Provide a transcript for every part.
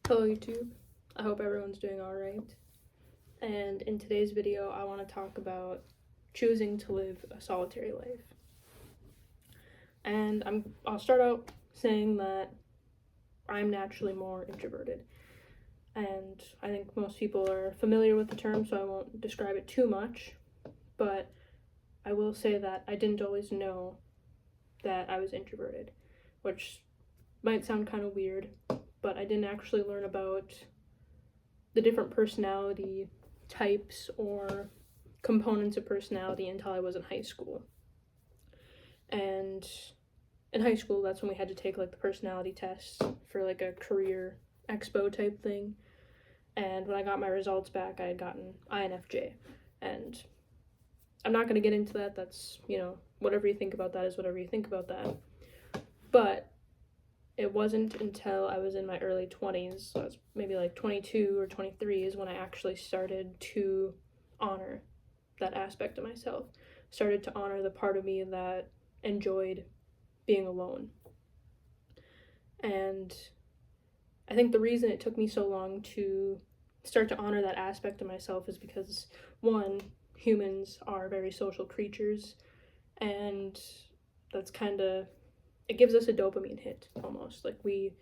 Hello YouTube, I hope everyone's doing alright, and in today's video I want to talk about choosing to live a solitary life. And I'll start out saying that I'm naturally more introverted, and I think most people are familiar with the term, so I won't describe it too much, but I will say that I didn't always know that I was introverted, which might sound kind of weird, but I didn't actually learn about the different personality types or components of personality until I was in high school. And in high school, that's when we had to take like the personality test for like a career expo type thing. And when I got my results back, I had gotten INFJ. And I'm not going to get into that. That's, whatever you think about that is whatever you think about that. But it wasn't until I was in my early 20s, so I was maybe like 22 or 23, is when I actually started to honor that aspect of myself. Started to honor the part of me that enjoyed being alone. And I think the reason it took me so long to start to honor that aspect of myself is because, one, humans are very social creatures, and that's kind of, it gives us a dopamine hit almost. Like we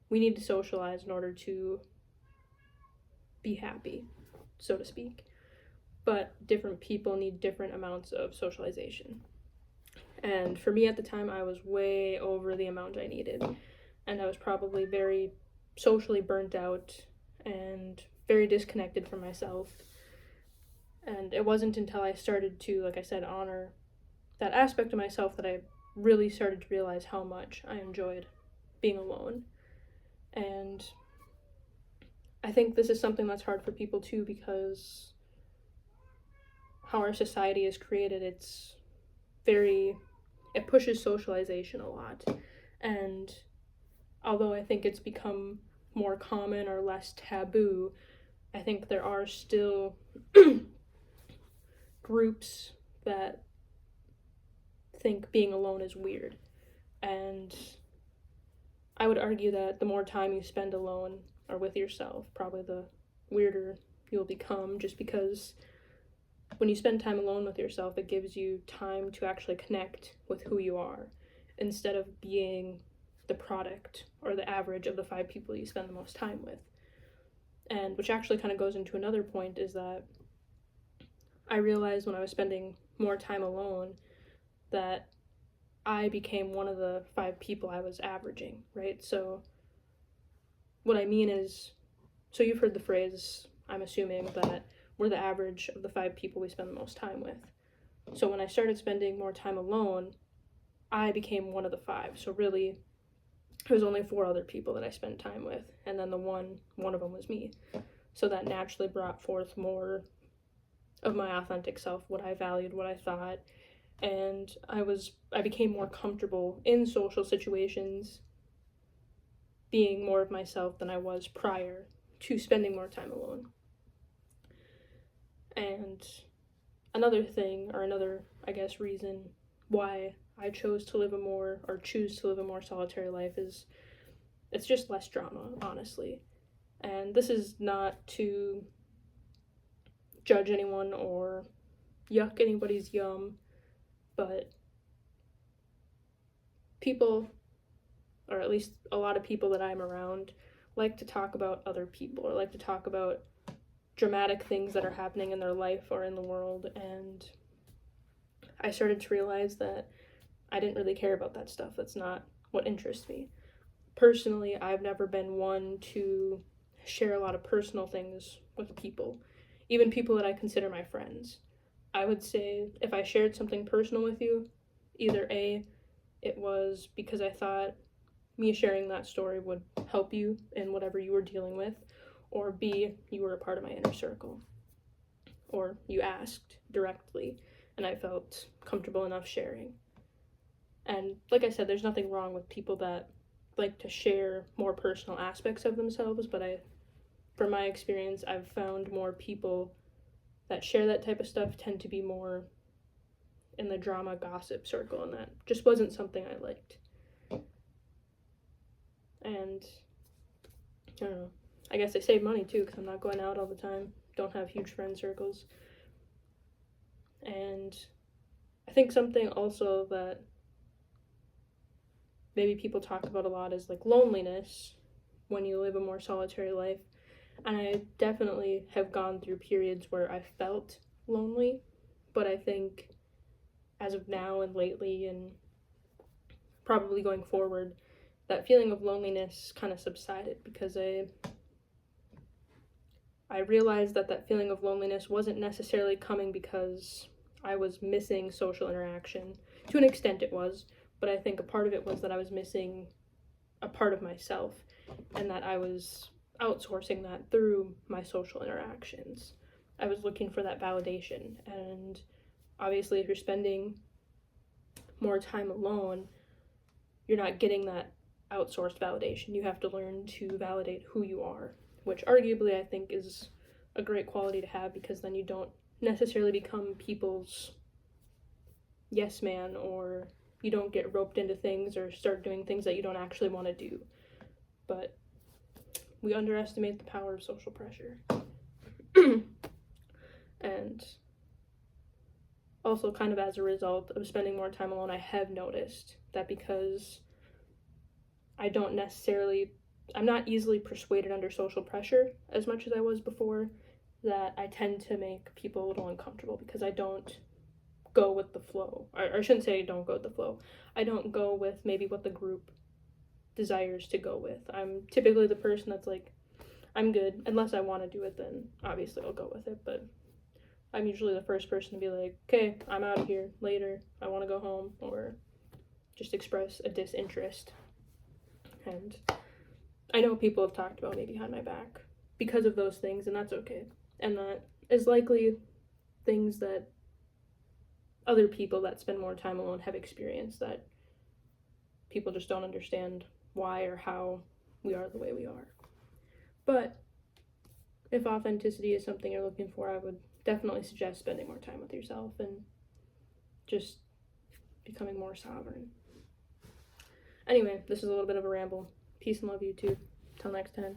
need to socialize in order to be happy, so to speak. But different people need different amounts of socialization. And for me at the time, I was way over the amount I needed. And I was probably very socially burnt out and very disconnected from myself. And it wasn't until I started to, like I said, honor that aspect of myself that I really started to realize how much I enjoyed being alone. And I think this is something that's hard for people too, because how our society is created, it pushes socialization a lot. And although I think it's become more common or less taboo, I think there are still groups that think being alone is weird. And I would argue that the more time you spend alone or with yourself, probably the weirder you'll become, just because when you spend time alone with yourself, it gives you time to actually connect with who you are instead of being the product or the average of the 5 people you spend the most time with. And which actually kind of goes into another point, is that I realized when I was spending more time alone that I became one of the 5 people I was averaging, right? So what I mean is, so you've heard the phrase, I'm assuming, that we're the average of the 5 people we spend the most time with. So when I started spending more time alone, I became one of the 5. So really, there was only 4 other people that I spent time with, and then one of them was me. So that naturally brought forth more of my authentic self, what I valued, what I thought, and I became more comfortable in social situations being more of myself than I was prior to spending more time alone. And another thing, or another, I guess, reason why I choose to live a more solitary life is it's just less drama, honestly. And this is not to judge anyone or yuck anybody's yum, but people, or at least a lot of people that I'm around, like to talk about other people or like to talk about dramatic things that are happening in their life or in the world. And I started to realize that I didn't really care about that stuff. That's not what interests me. Personally, I've never been one to share a lot of personal things with people, even people that I consider my friends. I would say if I shared something personal with you, either A, it was because I thought me sharing that story would help you in whatever you were dealing with, or B, you were a part of my inner circle, or you asked directly and I felt comfortable enough sharing. And like I said, there's nothing wrong with people that like to share more personal aspects of themselves, but from my experience, I've found more people that share that type of stuff tend to be more in the drama gossip circle, and that just wasn't something I liked. And I don't know, I guess I save money too, because I'm not going out all the time, don't have huge friend circles. And I think something also that maybe people talk about a lot is like loneliness when you live a more solitary life. And I definitely have gone through periods where I felt lonely, but I think as of now and lately and probably going forward, that feeling of loneliness kind of subsided, because I realized that that feeling of loneliness wasn't necessarily coming because I was missing social interaction. To an extent it was, but I think a part of it was that I was missing a part of myself, and that I was outsourcing that through my social interactions. I was looking for that validation, and obviously if you're spending more time alone, you're not getting that outsourced validation. You have to learn to validate who you are, which arguably I think is a great quality to have, because then you don't necessarily become people's yes man, or you don't get roped into things or start doing things that you don't actually want to do. But we underestimate the power of social pressure. And also, kind of as a result of spending more time alone, I have noticed that because I'm not easily persuaded under social pressure as much as I was before, that I tend to make people a little uncomfortable because I don't go with the flow. Or I shouldn't say I don't go with the flow. I don't go with maybe what the group desires to go with. I'm typically the person that's like, I'm good. Unless I want to do it, then obviously I'll go with it. But I'm usually the first person to be like, okay, I'm out of here later. I want to go home, or just express a disinterest. And I know people have talked about me behind my back because of those things, and that's okay. And that is likely things that other people that spend more time alone have experienced, that people just don't understand why or how we are the way we are. But if authenticity is something you're looking for, I would definitely suggest spending more time with yourself and just becoming more sovereign. Anyway, this is a little bit of a ramble. Peace and love, YouTube. Till next time.